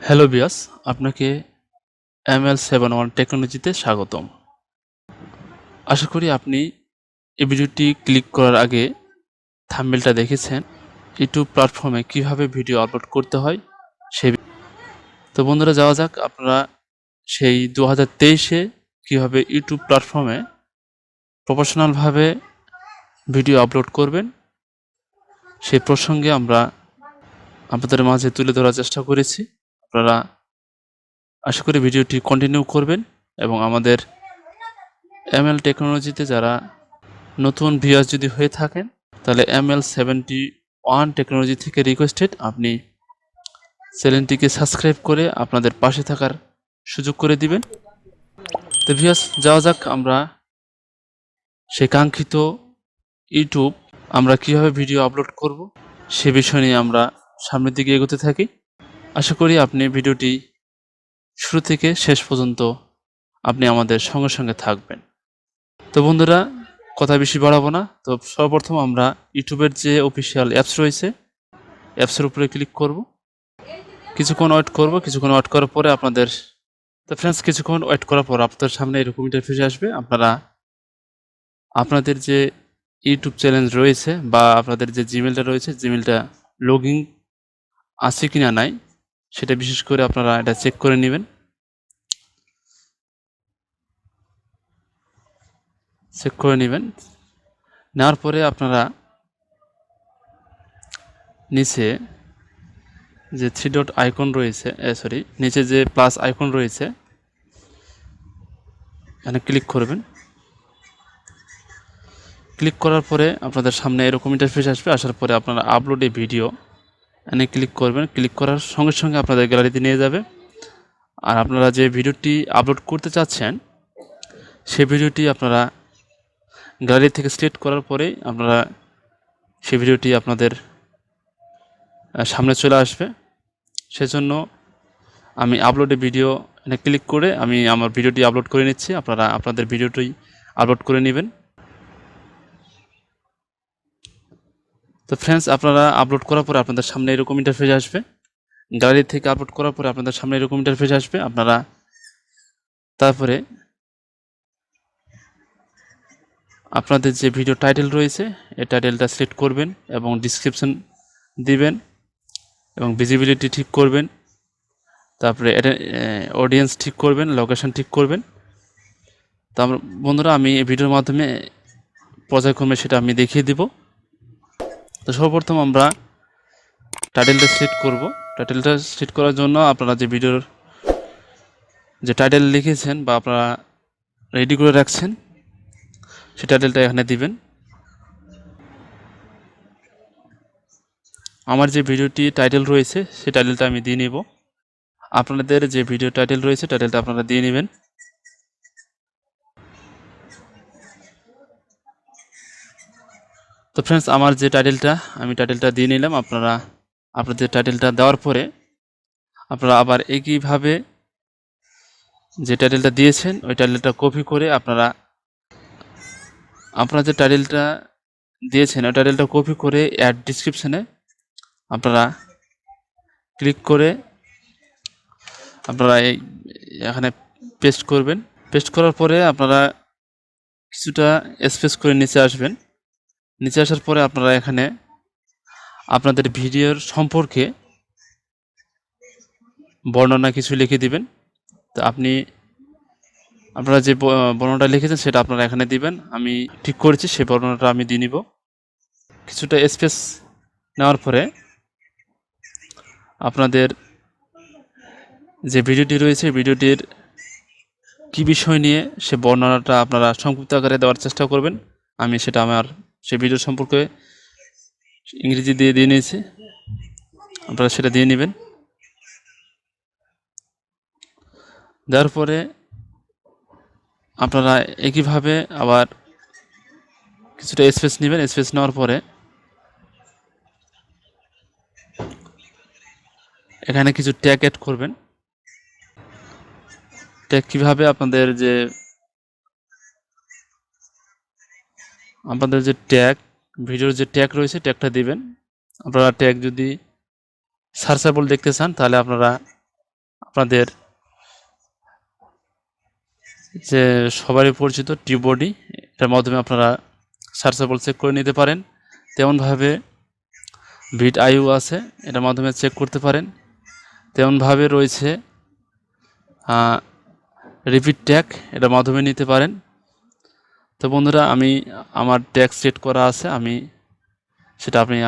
Hello বিয়াস, আপনাকে ML71 টেকনোলজিতে স্বাগতম। আশা করি আপনি এই ভিডিওটি ক্লিক করার আগে থাম্বনেলটা দেখেছেন। ইউটিউব প্ল্যাটফর্মে কিভাবে ভিডিও আপলোড করতে হয় সেই। তো বন্ধুরা, যাওয়া যাক। আপনারা সেই 2023-এ কিভাবে ইউটিউব প্ল্যাটফর্মে প্রফেশনালভাবে ভিডিও আপলোড করবেন সেই প্রসঙ্গে আমরা আপনাদের মাঝে তুলে ধরার চেষ্টা করেছি। আপনারা আশা করি ভিডিওটি কন্টিনিউ করবেন এবং আমাদের ML টেকনোলজিতে যারা নতুন ভিউয়ার্স যদি হয়ে থাকেন তাহলে ML71 টেকনোলজি থেকে রিকোয়েস্টেড আপনি চ্যানেলটিকে সাবস্ক্রাইব করে আপনাদের পাশে থাকার সুযোগ করে দিবেন। তো ভিউয়ার্স, যাওয়া যাক আমরা সেই কাঙ্ক্ষিত ইউটিউব আমরা কিভাবে ভিডিও আপলোড করব সে বিষয় নিয়ে আমরা সামনের দিকে এগোতে থাকি। আশা করি আপনি ভিডিওটি শুরু থেকে শেষ পর্যন্ত আপনি আমাদের সঙ্গে সঙ্গে থাকবেন। তো বন্ধুরা, কথা বেশি বাড়াবো না। তো সর্বপ্রথম আমরা ইউটিউবের যে অফিসিয়াল অ্যাপস রয়েছে অ্যাপসের উপরে ক্লিক করব, কিছুক্ষণ ওয়েট করব। কিছুক্ষণ ওয়েট করার পরে ফ্রেন্ডস কিছুক্ষণ ওয়েট করার পর আপনাদের সামনে এরকম ইন্টারফেস আসবে। আপনাদের যে ইউটিউব চ্যানেল রয়েছে বা আপনাদের যে জিমেলটা রয়েছে, জিমেলটা লগ ইন আছে কিনা নাই সেটা বিশেষ করে আপনারা এটা চেক করে নেবেন। নেওয়ার পরে আপনারা নিচে যে থ্রি ডট আইকন রয়েছে, নিচে যে প্লাস আইকন রয়েছে এখানে ক্লিক করবেন। ক্লিক করার পরে আপনাদের সামনে এরকম ইন্টারফেস আসবে। আসার পরে আপনারা আপলোড এ ভিডিও এখানে ক্লিক করবেন। ক্লিক করার সঙ্গে সঙ্গে আপনাদের গ্যালারিতে নিয়ে যাবে। আর আপনারা যে ভিডিওটি আপলোড করতে চাচ্ছেন সেই ভিডিওটি আপনারা গ্যালারি থেকে সিলেক্ট করার পরেই আপনারা সেই ভিডিওটি আপনাদের সামনে চলে আসবে। সেজন্য আমি আপলোডে ভিডিও এখানে ক্লিক করে আমি আমার ভিডিওটি আপলোড করে নিচ্ছি। আপনারা আপনাদের ভিডিওটি আপলোড করে নেবেন। তো ফ্রেন্ডস, আপনারা আপলোড করার পরে আপনাদের সামনে এরকম ইন্টারফেস আসবে। গ্যালারি থেকে আপলোড করার পরে আপনাদের সামনে এরকম ইন্টারফেস আসবে। আপনারা তারপরে আপনাদের যে ভিডিও টাইটেল রয়েছে এই টাইটেলটা সিলেক্ট করবেন এবং ডিসক্রিপশন দিবেন এবং ভিজিবিলিটি ঠিক করবেন। তারপরে অডিয়েন্স ঠিক করবেন, লোকেশন ঠিক করবেন। তো বন্ধুরা, আমি এই ভিডিওর মাধ্যমে পর্যায়ক্রমে সেটা আমি দেখিয়ে দিব। তো সর্বপ্রথম আমরা টাইটেলটা সিলেক্ট করব। টাইটেলটা সিলেক্ট করার জন্য আপনারা যে ভিডিওর যে টাইটেল লিখেছেন বা আপনারা রেডি করে রাখছেন সেই টাইটেলটা এখানে দিবেন। আমার যে ভিডিওটি টাইটেল রয়েছে সেই টাইটেলটা আমি দিয়ে নিব। আপনাদের যে ভিডিও টাইটেল রয়েছে টাইটেলটা আপনারা দিয়ে নেবেন। তো ফ্রেন্ডস, আমার যে টাইটেলটা দিয়ে নিলাম। আপনারা আপনাদের টাইটেলটা দেওয়ার পরে আপনারা আবার একইভাবে যে টাইটেলটা দিয়েছেন ওই টাইটেলটা কপি করে আপনারা যে টাইটেলটা দিয়েছেন ওই টাইটেলটা কপি করে অ্যাড ডিসক্রিপশনে আপনারা ক্লিক করে আপনারা এখানে পেস্ট করবেন। পেস্ট করার পরে আপনারা কিছুটা স্পেস করে নিচে আসবেন। নিচে আসার পরে আপনারা এখানে আপনাদের ভিডিওর সম্পর্কে বর্ণনা কিছু লিখে দিবেন। তো আপনারা যে বর্ণনাটা লিখেছেন সেটা আপনারা এখানে দিবেন। আমি ঠিক করেছি সেই বর্ণনাটা আমি দিয়ে নিব। কিছুটা স্পেস নেওয়ার পরে আপনাদের যে ভিডিওটি রয়েছে ভিডিওটির কি বিষয় নিয়ে সে বর্ণনাটা আপনারা সংক্ষিপ্ত আকারে দেওয়ার চেষ্টা করবেন। আমি সেটা আমার সেই ভিডিও সম্পর্কে ইংরেজি দিয়ে নিয়েছি, আপনারা সেটা দিয়ে নেবেন। দেওয়ার পরে আপনারা একইভাবে আবার কিছুটা স্পেস নেবেন। স্পেস নেওয়ার পরে এখানে কিছু ট্যাগ অ্যাড করবেন। ট্যাগ কীভাবে আপনাদের যে ট্যাগ ভিডিওর যে ট্যাগ রয়েছে ট্যাগটা দিবেন। আপনারা ট্যাগ যদি সার্চেবল দেখতে চান তাহলে আপনারা আপনাদের যে সবারই পরিচিত টিউবডি, এটার মাধ্যমে আপনারা সার্চেবল চেক করে নিতে পারেন। তেমনভাবে ভিট আইউ আছে, এটার মাধ্যমে চেক করতে পারেন। তেমনভাবে রয়েছে রিপিট ট্যাগ, এটার মাধ্যমে নিতে পারেন। তো বন্ধুরা, আমি আমার ট্যাগ সেট করা আছে,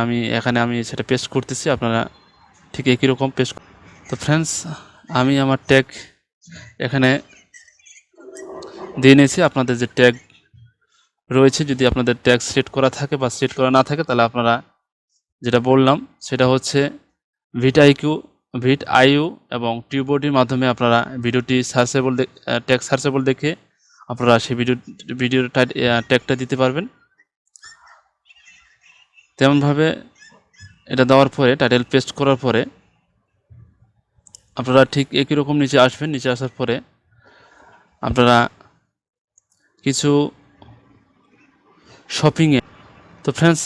আমি এখানে সেটা পেস্ট করতেছি, আপনারা ঠিক একই রকম পেস্ট। তো ফ্রেন্ডস, আমি আমার ট্যাগ এখানে দিয়ে নিয়েছি। আপনাদের যে ট্যাগ রয়েছে, যদি আপনাদের ট্যাগ সেট করা থাকে বা সেট করা না থাকে, তাহলে আপনারা যেটা বললাম সেটা হচ্ছে ভিট আইইউ এবং টিউবডির মাধ্যমে আপনারা ভিডিওটি সার্চেবল ট্যাগ সার্চেবল দেখে আপনারা সেই ভিডিওর ট্যাগটা দিতে পারবেন। তেমনভাবে এটা দেওয়ার পরে, টাইটেল পেস্ট করার পরে আপনারা ঠিক একই রকম নিচে আসবেন। নিচে আসার পরে আপনারা কিছু শপিংয়ে, তো ফ্রেন্ডস,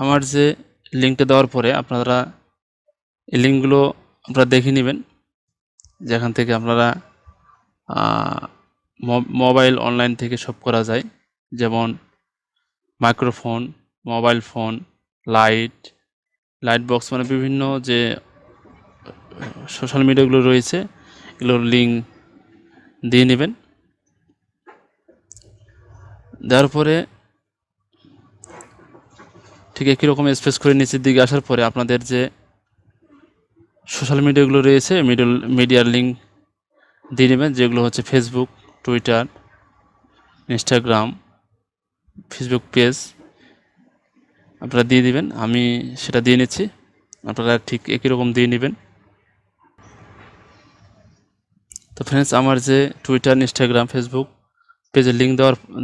আমার যে লিঙ্কটা দেওয়ার পরে আপনারা এই লিঙ্কগুলো আপনারা দেখে নেবেন, যেখান থেকে আপনারা মোবাইল অনলাইন থেকে শপ করা যায়, যেমন microphone, mobile phone, light box, মানে বিভিন্ন যে সোশ্যাল মিডিয়াগুলো রয়েছে এগুলোর লিঙ্ক দিয়ে নেবেন। দেওয়ার পরে ঠিক একই রকম স্পেস করে নিচের দিকে আসার পরে আপনাদের যে সোশ্যাল মিডিয়াগুলো রয়েছে মিডিয়ার লিঙ্ক দিয়ে নেবেন, যেগুলো হচ্ছে Facebook, Twitter, Instagram, Facebook page আপনারা দিয়ে দিবেন। আমি সেটা দিয়ে নিচ্ছি, আপনারা ঠিক একই রকম দিয়ে নেবেন। তো ফ্রেন্ডস, আমার যে টুইটার, ইনস্টাগ্রাম, ফেসবুক পেজের লিঙ্ক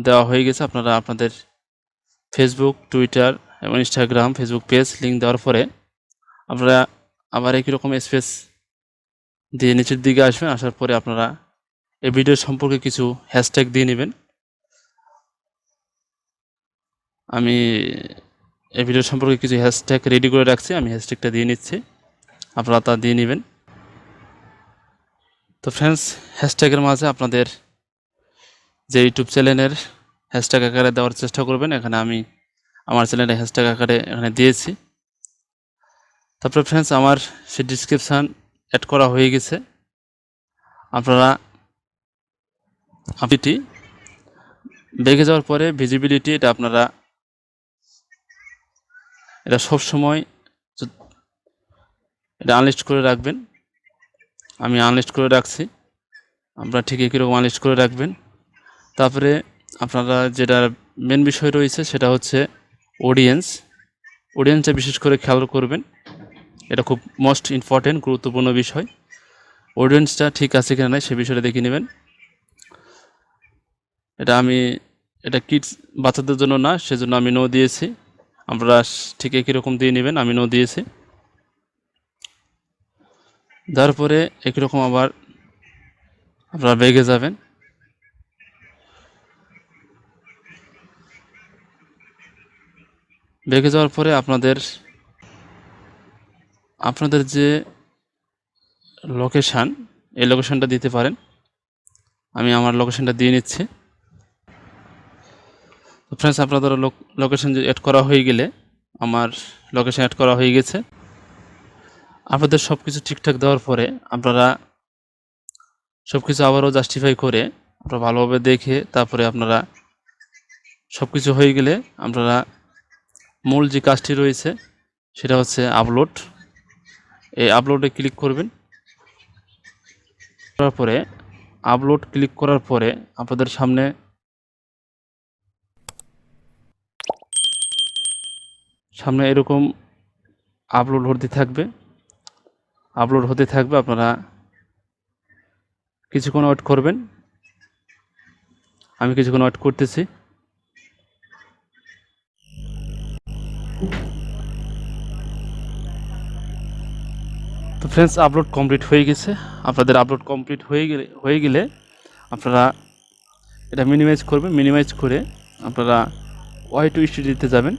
দেওয়া হয়ে গেছে। আপনারা আপনাদের ফেসবুক, টুইটার এবং ইনস্টাগ্রাম, ফেসবুক পেজ লিঙ্ক দেওয়ার পরে আপনারা আবার একই রকম স্পেস দিয়ে নিচের দিকে আসবেন। আসার পরে আপনারা এই ভিডিও সম্পর্কে কিছু হ্যাশট্যাগ দিয়ে নেবেন। আমি এই ভিডিও সম্পর্কে কিছু হ্যাশট্যাগ রেডি করে রাখছি, আমি হ্যাশট্যাগটা দিয়ে নিচ্ছি, আপনারা তা দিয়ে নেবেন। তো ফ্রেন্ডস, হ্যাশট্যাগের মাঝে আপনাদের যে ইউটিউব চ্যানেলের হ্যাশট্যাগ আকারে দেওয়ার চেষ্টা করবেন। এখানে আমি আমার চ্যানেলের হ্যাশট্যাগ আকারে এখানে দিয়েছি। তারপরে ফ্রেন্ডস, আমার সে ডিসক্রিপশান অ্যাড করা হয়ে গেছে। আপনারা আপনি বেগে যাওয়ার পরে ভিজিবিলিটি, এটা সবসময় এটা আনলিস্ট করে রাখবেন। আমি আনলিস্ট করে রাখছি, আপনারা ঠিক একই রকম আনলিস্ট করে রাখবেন। তারপরে আপনারা যেটা মেন বিষয় রয়েছে সেটা হচ্ছে অডিয়েন্সটা বিশেষ করে খেয়াল করবেন। এটা খুব মোস্ট ইম্পর্টেন্ট, গুরুত্বপূর্ণ বিষয়। অডিয়েন্সটা ঠিক আছে কিনা নাই সে বিষয়টা দেখে নেবেন। এটা কিডস, বাচ্চাদের জন্য না, সেজন্য আমি নো দিয়েছি। আপনারা ঠিক একই রকম দিয়ে নেবেন, আমি নো দিয়েছি। তারপরে একই রকম আবার আপনারা বেগে যাবেন। বেগে যাওয়ার পরে আপনাদের যে লোকেশান, এই লোকেশানটা দিতে পারেন। আমি আমার লোকেশানটা দিয়ে নিচ্ছি। তো ফ্রেন্ডস, আপনাদের লোকেশান অ্যাড করা হয়ে গেলে, আমার লোকেশান অ্যাড করা হয়ে গেছে। আপনাদের সব কিছু ঠিকঠাক দেওয়ার পরে আপনারা সব কিছু আবারও জাস্টিফাই করে আপনারা ভালোভাবে দেখে, তারপরে আপনারা সব কিছু হয়ে গেলে আপনারা মূল যে কাজটি রয়েছে সেটা হচ্ছে আপলোড। এই আপলোডে ক্লিক করবেন। করার পরে আপলোড ক্লিক করার পরে আপনাদের সামনে এরকম আপলোড হতে থাকবে। আপনারা কিছুক্ষণ ওয়েট করবেন। আমি কিছুক্ষণ ওয়েট করতেছি। তো ফ্রেন্ডস, আপলোড কমপ্লিট হয়ে গেছে। আপনাদের আপলোড কমপ্লিট হয়ে গেলে আপনারা এটা মিনিমাইজ করবেন। মিনিমাইজ করে আপনারা Y2 স্টুডিওতে যাবেন।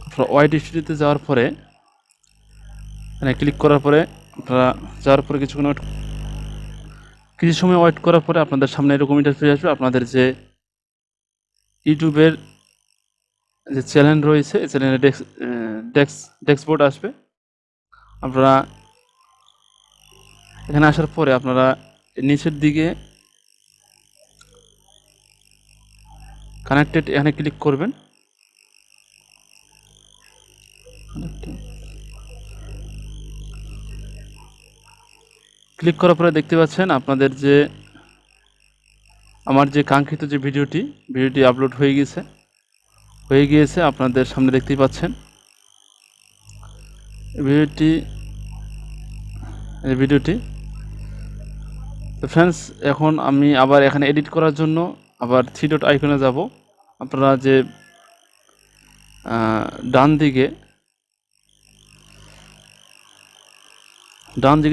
আপনারা Y2 স্টুডিওতে যাওয়ার পরে এখানে ক্লিক করার পরে আপনারা যাওয়ার পরে কিছু সময় ওয়েট করার পরে আপনাদের সামনে এরকম ইন্টারফেস আসবে। আপনাদের যে ইউটিউবের যে চ্যানেল রয়েছে এই চ্যানেলের ডেস্কবোর্ড আসবে। আপনারা এখানে আসার পরে আপনারা নিচের দিকে কানেক্টেড এখানে ক্লিক করবেন। ক্লিক করার পরে দেখতে পাচ্ছেন আপনাদের যে আমার যে কাঙ্ক্ষিত যে ভিডিওটি আপলোড হয়ে গিয়েছে আপনাদের সামনে দেখতেই পাচ্ছেন ভিডিওটি। তো ফ্রেন্ডস, এখন আমি আবার এখানে এডিট করার জন্য আবার 3 ডট আইকনে যাব। আপনারা যে ডান দিকে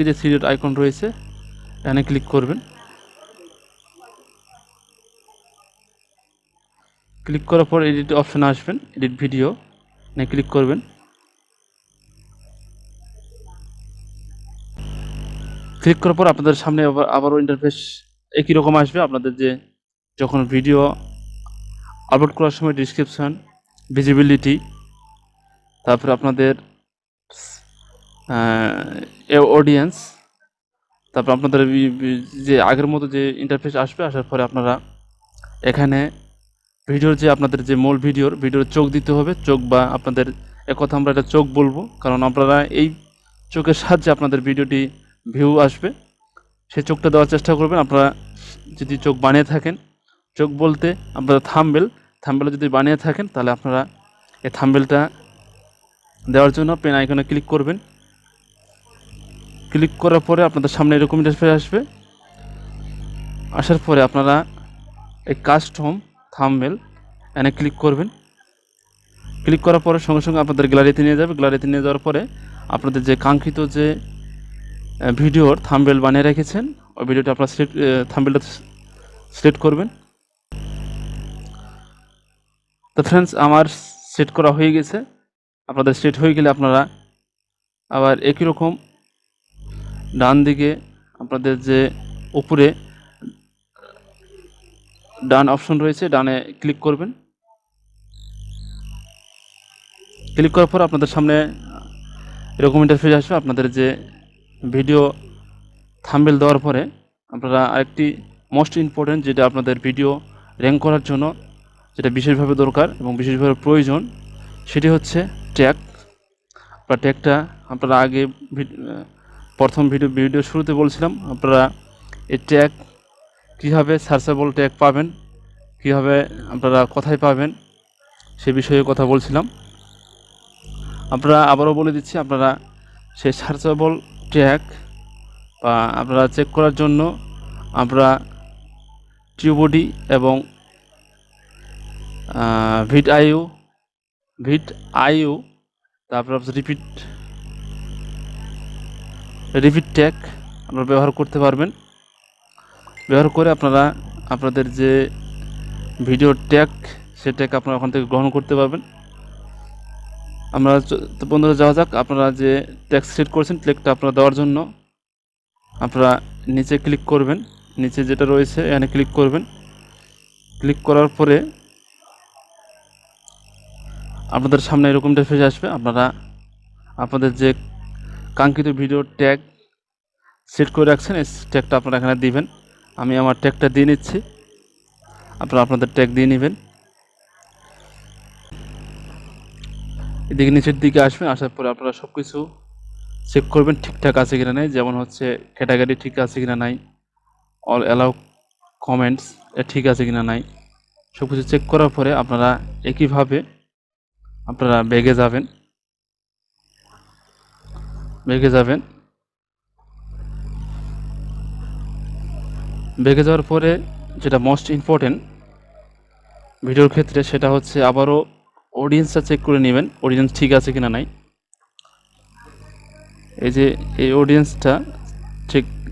যে 3 ডট আইকন রয়েছে এখানে ক্লিক করবেন। ক্লিক করার পর এডিট অপশানে আসবেন, এডিট ভিডিও এখানে ক্লিক করবেন। ক্লিক করার পর আপনাদের সামনে আবারও ইন্টারফেস একই রকম আসবে। আপনাদের যে যখন ভিডিও আপলোড করার সময় ডিসক্রিপশন, ভিজিবিলিটি, তারপরে আপনাদের অডিয়েন্স, তারপর আপনাদের যে আগের মতো যে ইন্টারফেস আসবে, আসার পরে আপনারা এখানে ভিডিওর যে আপনাদের যে মূল ভিডিওর চোখ দিতে হবে। চোখ বা আপনাদের একথা আমরা এটা চোখ বলবো, কারণ আপনারা এই চোখের সাহায্যে আপনাদের ভিডিওটি ভিউ আসবে। সেই চোখটা দেওয়ার চেষ্টা করবেন। আপনারা যদি চোখ বানিয়ে থাকেন, চোখ বলতে আপনারা থাম্বনেল যদি বানিয়ে থাকেন, তাহলে আপনারা এই থাম্বনেলটা দেওয়ার জন্য পেন আইকনে ক্লিক করবেন। ক্লিক করার পরে আপনাদের সামনে এরকম ইন্টারফেস আসবে। আসার পরে আপনারা এই কাস্টম থাম্বনেল এখানে ক্লিক করবেন। ক্লিক করার পরে সঙ্গে সঙ্গে আপনাদের গ্যালারিতে নিয়ে যাবে। গ্যালারিতে নিয়ে যাওয়ার পরে আপনাদের যে কাঙ্ক্ষিত যে ভিডিওর থাম্বনেল বানিয়ে রেখেছেন ওই ভিডিওটা আপনারা থাম্বনেলটা সিলেক্ট করবেন। তো ফ্রেন্ডস, আমার সেট করা হয়ে গেছে। আপনাদের সেট হয়ে গেলে আপনারা আবার একই রকম ডান দিকে আপনাদের যে উপরে ডান অপশন রয়েছে, ডানে ক্লিক করবেন। ক্লিক করার পর আপনাদের সামনে এরকম ইন্টারফেস আসবে। আপনাদের যে ভিডিও থাম্বনেল দেওয়ার পরে আপনারা আরেকটি মোস্ট ইম্পর্টেন্ট, যেটা আপনাদের ভিডিও র্যাঙ্ক করার জন্য যেটা বিশেষভাবে দরকার এবং বিশেষভাবে প্রয়োজন, সেটি হচ্ছে ট্যাগ বা ট্যাগটা। আপনারা আগে প্রথম ভিডিও শুরুতে বলছিলাম আপনারা এই ট্যাগ কীভাবে সার্চেবল ট্যাগ পাবেন, কীভাবে আপনারা কোথায় পাবেন সে বিষয়ে কথা বলছিলাম। আপনারা আবারও বলে দিচ্ছি, আপনারা সেই সার্চেবল ট্যাগ বা আপনারা চেক করার জন্য আমরা টিউবডি এবং ভিড আইউ তারপর রিপিট ট্যাগ আপনারা ব্যবহার করতে পারবেন। ব্যবহার করে আপনারা আপনাদের যে ভিডিও ট্যাগ সে ট্যাগ আপনারা ওখান থেকে গ্রহণ করতে পারবেন। আমরা তো বন্ধুরা যাওয়া যাক। আপনারা যে ট্যাগ সেট করেছেন ট্যাগটা আপনারা দেওয়ার জন্য আপনারা নিচে ক্লিক করবেন। নিচে যেটা রয়েছে এখানে ক্লিক করবেন। ক্লিক করার পরে আপনাদের সামনে এরকম ইন্টারফেস আসবে। আপনারা আপনাদের যে কাঙ্ক্ষিত ভিডিও ট্যাগ সেট করে রাখছেন এই ট্যাগটা আপনারা এখানে দিবেন। আমি আমার ট্যাগটা দিয়ে নিচ্ছি, আপনারা আপনাদের ট্যাগ দিয়ে নেবেন। এদিকে নিচের দিকে আসবেন। আসার পরে আপনারা সব কিছু চেক করবেন ঠিকঠাক আছে কিনা নাই, যেমন হচ্ছে ক্যাটাগরি ঠিক আছে কিনা নাই, অল অ্যালাউ কমেন্টস ঠিক আছে কিনা নাই, সব কিছু চেক করার পরে আপনারা একইভাবে আপনারা ব্যাগে যাবেন। ব্যাগে যাওয়ার পরে যেটা মোস্ট ইম্পর্টেন্ট ভিডিওর ক্ষেত্রে, সেটা হচ্ছে আবারও অডিয়েন্সটা চেক করে নেবেন অডিয়েন্স ঠিক আছে কিনা নাই। এই যে এই অডিয়েন্সটা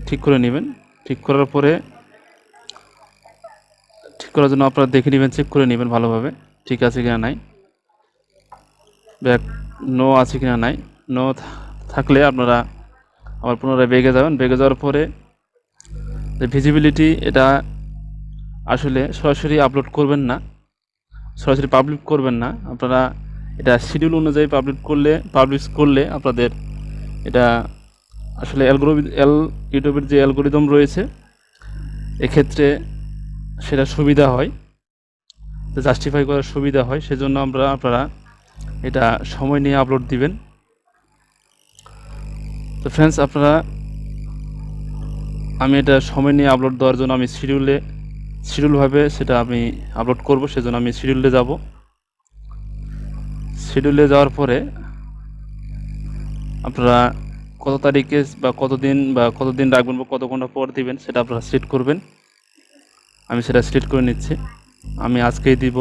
ঠিক করে নেবেন। ঠিক করার পরে ঠিক করার জন্য আপনারা দেখে নেবেন, চেক করে নেবেন ভালোভাবে ঠিক আছে কিনা নাই, ব্যাক নো আছে কিনা নাই। নো থাকলে আপনারা আবার পুনরায় বেগে যাবেন। বেগে যাওয়ার পরে যে ভিজিবিলিটি, এটা আসলে সরাসরি আপলোড করবেন না, সরাসরি পাবলিক করবেন না। আপনারা এটা শিডিউল অনুযায়ী পাবলিশ করলে আপনাদের এটা আসলে ইউটিউবের যে অ্যালগোরিদম রয়েছে এক্ষেত্রে সেটা সুবিধা হয়, জাস্টিফাই করার সুবিধা হয়। সেজন্য আপনারা এটা সময় নিয়ে আপলোড দিবেন। তো ফ্রেন্ডস, আমি এটা সময় নিয়ে আপলোড দেওয়ার জন্য আমি শিডিউলভাবে সেটা আমি আপলোড করব। সেজন্য আমি শিডিউলে যাব। শিডিউলে যাওয়ার পরে আপনারা কত তারিখে বা কতদিন রাখবেন বা কত ঘন্টা পর দিবেন সেটা আপনারা সিলেক্ট করবেন। আমি সেটা সিলেক্ট করে নিচ্ছি। আমি আজকেই দিব,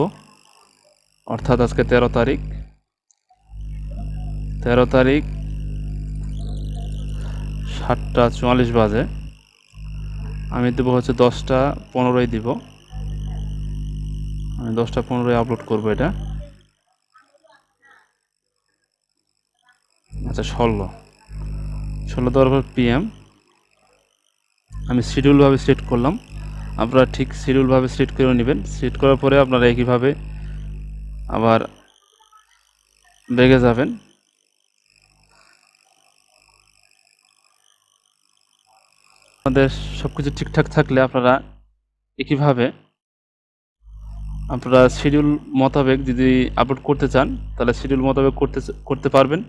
অর্থাৎ আজকে 13 তারিখ 7:44 বাজে। আমি দেবো হচ্ছে 10:15 দিব। আমি 10:15 আপলোড করব এটা। আচ্ছা, 16 দেওয়ার পর PM আমি শিডিউলভাবে সিলেক্ট করলাম। আপনারা ঠিক শিডিউলভাবে সিলেক্ট করে নেবেন। সিলেক্ট করার পরে আপনারা একইভাবে আবার বেগে যাবেন। আপনাদের সব কিছু ঠিকঠাক থাকলে আপনারা একইভাবে শিডিউল মোতাবেক যদি আপলোড করতে চান তাহলে শিডিউল মোতাবেক করতে পারবেন।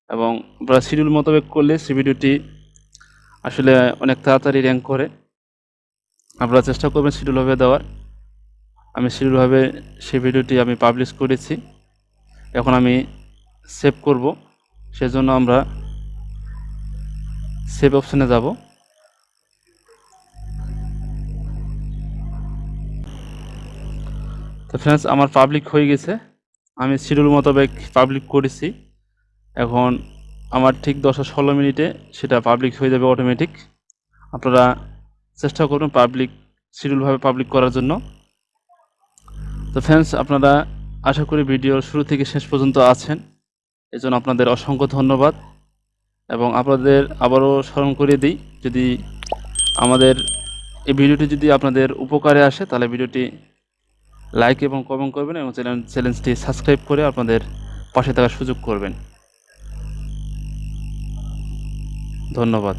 এবং আপনারা শিডিউল মোতাবেক করলে সেই ভিডিওটি আসলে অনেক তাড়াতাড়ি র্যাঙ্ক করে। আপনারা চেষ্টা করবেন শিডিউলভাবে দেওয়ার। আমি শিডিউলভাবে সেই ভিডিওটি আমি পাবলিশ করেছি। এখন আমি সেভ করব। সেজন্য আমরা সেভ অপশানে যাব। তো ফ্রেন্ডস, আমার পাবলিক হয়ে গেছে। আমি শিডিউল মোতাবেক পাবলিক করেছি। এখন আমার ঠিক 10:16 সেটা পাবলিক হয়ে যাবে অটোমেটিক। আপনারা চেষ্টা করুন শিডিউলভাবে পাবলিক করার জন্য। তো ফ্রেন্ডস, আপনারা আশা করি ভিডিওর শুরু থেকে শেষ পর্যন্ত আছেন, এজন্য আপনাদের অসংখ্য ধন্যবাদ। এবং আপনাদের আবারও স্মরণ করিয়ে দিই, যদি আমাদের এই ভিডিওটি যদি আপনাদের উপকারে আসে তাহলে ভিডিওটি লাইক এবং কমেন্ট করবেন এবং চ্যানেলটি সাবস্ক্রাইব করে আপনাদের পাশে থাকার সুযোগ করবেন। ধন্যবাদ।